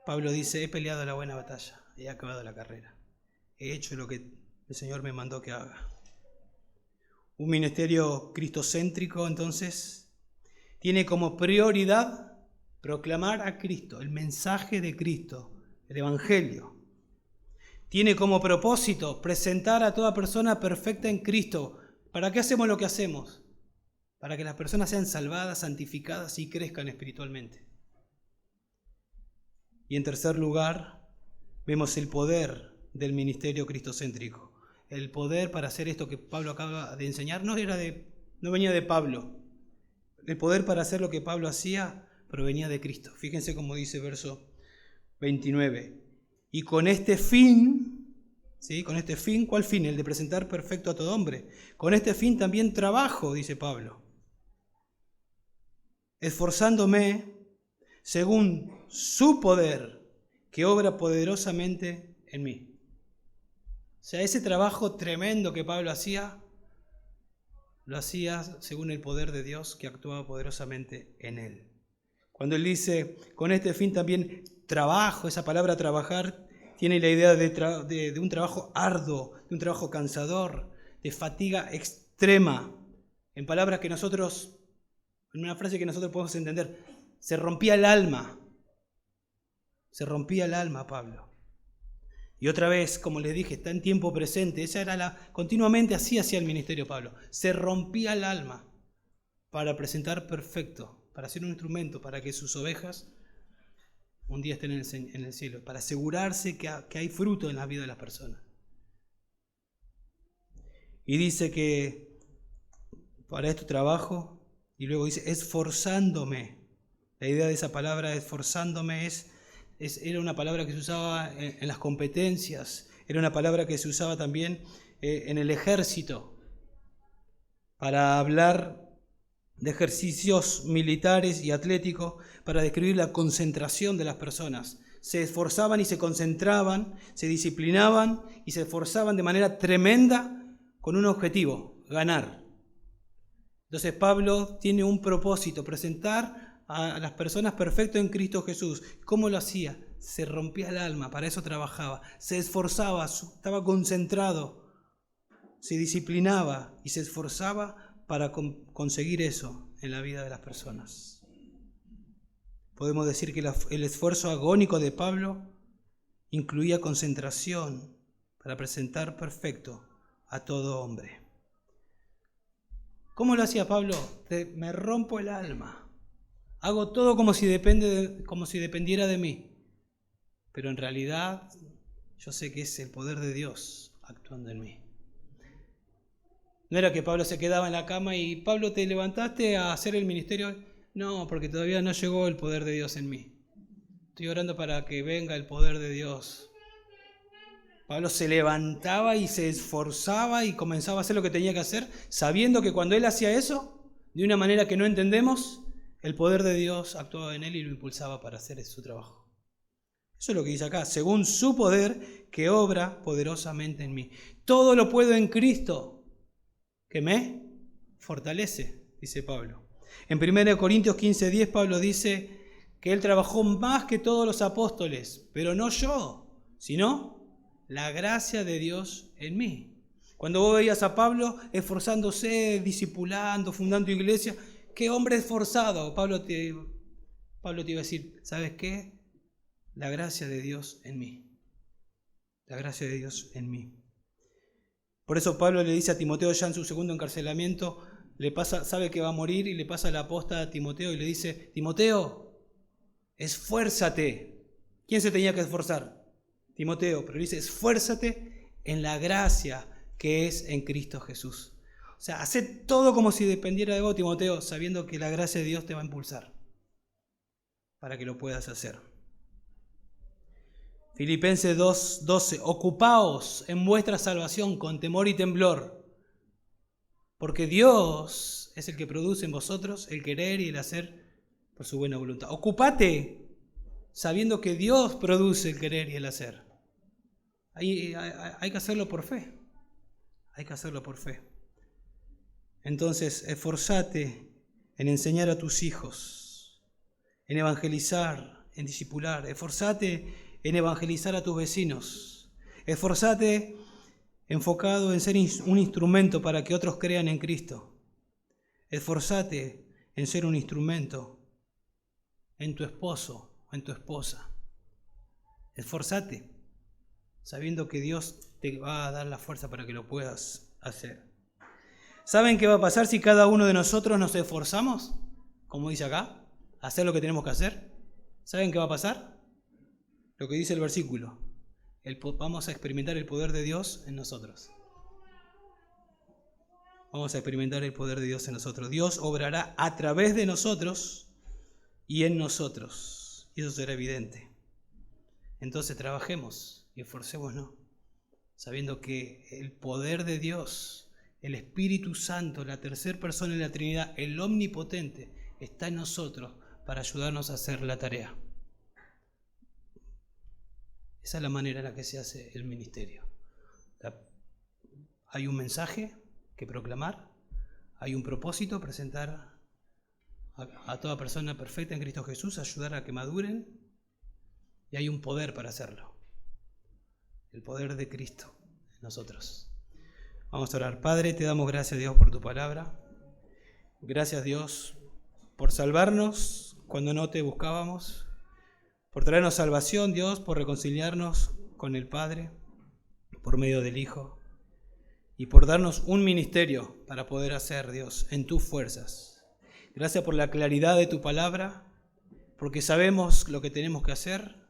Pablo dice: he peleado la buena batalla, he acabado la carrera, he hecho lo que el Señor me mandó que haga. Un ministerio cristocéntrico, entonces, tiene como prioridad proclamar a Cristo, el mensaje de Cristo, el Evangelio. Tiene como propósito presentar a toda persona perfecta en Cristo. ¿Para qué hacemos lo que hacemos? Para que las personas sean salvadas, santificadas y crezcan espiritualmente. Y en tercer lugar, vemos el poder del ministerio cristocéntrico. El poder para hacer esto que Pablo acaba de enseñar no venía de Pablo. El poder para hacer lo que Pablo hacía provenía de Cristo. Fíjense cómo dice verso 29. Y con este fin, ¿sí? Con este fin, ¿cuál fin? El de presentar perfecto a todo hombre. Con este fin también trabajo, dice Pablo, esforzándome según su poder, que obra poderosamente en mí. O sea, ese trabajo tremendo que Pablo hacía, lo hacía según el poder de Dios que actuaba poderosamente en él. Cuando él dice, con este fin también trabajo, esa palabra trabajar tiene la idea de un trabajo arduo, de un trabajo cansador, de fatiga extrema. En palabras que nosotros, en una frase que nosotros podemos entender, se rompía el alma. Se rompía el alma, Pablo. Y otra vez, como les dije, está en tiempo presente. Esa era continuamente así hacía el ministerio Pablo. Se rompía el alma para presentar perfecto, para ser un instrumento, para que sus ovejas un día estén en el cielo, para asegurarse que hay fruto en la vida de las personas. Y dice que para esto trabajo, y luego dice esforzándome. La idea de esa palabra esforzándome era una palabra que se usaba en las competencias, era una palabra que se usaba también en el ejército, para hablar de ejercicios militares y atléticos, para describir la concentración de las personas. Se esforzaban y se concentraban, se disciplinaban y se esforzaban de manera tremenda con un objetivo: ganar. Entonces Pablo tiene un propósito: presentar a las personas perfectas en Cristo Jesús. ¿Cómo lo hacía? Se rompía el alma, para eso trabajaba, se esforzaba, estaba concentrado, se disciplinaba y se esforzaba para conseguir eso en la vida de las personas. Podemos decir que el esfuerzo agónico de Pablo incluía concentración para presentar perfecto a todo hombre. ¿Cómo lo hacía Pablo? Me rompo el alma. Hago todo como si dependiera de mí. Pero en realidad yo sé que es el poder de Dios actuando en mí. No era que Pablo se quedaba en la cama y Pablo, ¿te levantaste a hacer el ministerio? No, porque todavía no llegó el poder de Dios en mí. Estoy orando para que venga el poder de Dios. Pablo se levantaba y se esforzaba y comenzaba a hacer lo que tenía que hacer, sabiendo que cuando él hacía eso, de una manera que no entendemos, el poder de Dios actuaba en él y lo impulsaba para hacer su trabajo. Eso es lo que dice acá: según su poder que obra poderosamente en mí. Todo lo puedo en Cristo que me fortalece, dice Pablo. En 1 Corintios 15:10 Pablo dice que él trabajó más que todos los apóstoles, pero no yo, sino la gracia de Dios en mí. Cuando vos veías a Pablo esforzándose, discipulando, fundando iglesia, ¡qué hombre esforzado! Pablo te iba a decir, ¿sabes qué? La gracia de Dios en mí. La gracia de Dios en mí. Por eso Pablo le dice a Timoteo ya en su segundo encarcelamiento, sabe que va a morir y le pasa la posta a Timoteo y le dice: Timoteo, esfuérzate. ¿Quién se tenía que esforzar? Timoteo, pero dice: esfuérzate en la gracia que es en Cristo Jesús. O sea, hacé todo como si dependiera de vos, Timoteo, sabiendo que la gracia de Dios te va a impulsar para que lo puedas hacer. Filipenses 2:12, ocupaos en vuestra salvación con temor y temblor, porque Dios es el que produce en vosotros el querer y el hacer por su buena voluntad. Ocúpate sabiendo que Dios produce el querer y el hacer. Hay que hacerlo por fe. Hay que hacerlo por fe. Entonces, esforzate en enseñar a tus hijos, en evangelizar, en discipular. Esforzate en evangelizar a tus vecinos. Esforzate enfocado en ser un instrumento para que otros crean en Cristo. Esforzate en ser un instrumento en tu esposo o en tu esposa. Esforzate sabiendo que Dios te va a dar la fuerza para que lo puedas hacer. ¿Saben qué va a pasar si cada uno de nosotros nos esforzamos? Como dice acá, hacer lo que tenemos que hacer. ¿Saben qué va a pasar? Lo que dice el versículo. Vamos a experimentar el poder de Dios en nosotros. Vamos a experimentar el poder de Dios en nosotros. Dios obrará a través de nosotros y en nosotros. Y eso será evidente. Entonces trabajemos y esforcémonos, sabiendo que el poder de Dios, el Espíritu Santo, la tercera persona en la Trinidad, el Omnipotente, está en nosotros para ayudarnos a hacer la tarea. Esa es la manera en la que se hace el ministerio. Hay un mensaje que proclamar, hay un propósito, presentar a toda persona perfecta en Cristo Jesús, ayudar a que maduren, y hay un poder para hacerlo. El poder de Cristo en nosotros. Vamos a orar. Padre, te damos gracias, Dios, por tu palabra. Gracias, Dios, por salvarnos cuando no te buscábamos, por traernos salvación, Dios, por reconciliarnos con el Padre por medio del Hijo y por darnos un ministerio para poder hacer, Dios, en tus fuerzas. Gracias por la claridad de tu palabra, porque sabemos lo que tenemos que hacer,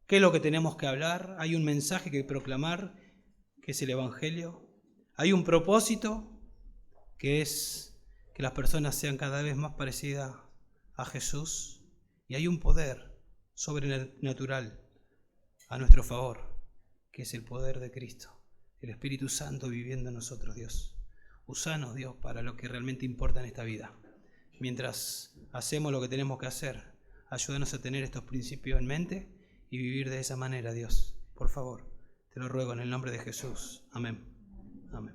qué es lo que tenemos que hablar. Hay un mensaje que proclamar, que es el Evangelio. Hay un propósito, que es que las personas sean cada vez más parecidas a Jesús. Y hay un poder sobrenatural a nuestro favor, que es el poder de Cristo, el Espíritu Santo viviendo en nosotros, Dios. Usanos, Dios, para lo que realmente importa en esta vida. Mientras hacemos lo que tenemos que hacer, ayúdanos a tener estos principios en mente y vivir de esa manera, Dios. Por favor, te lo ruego en el nombre de Jesús. Amén. Amén.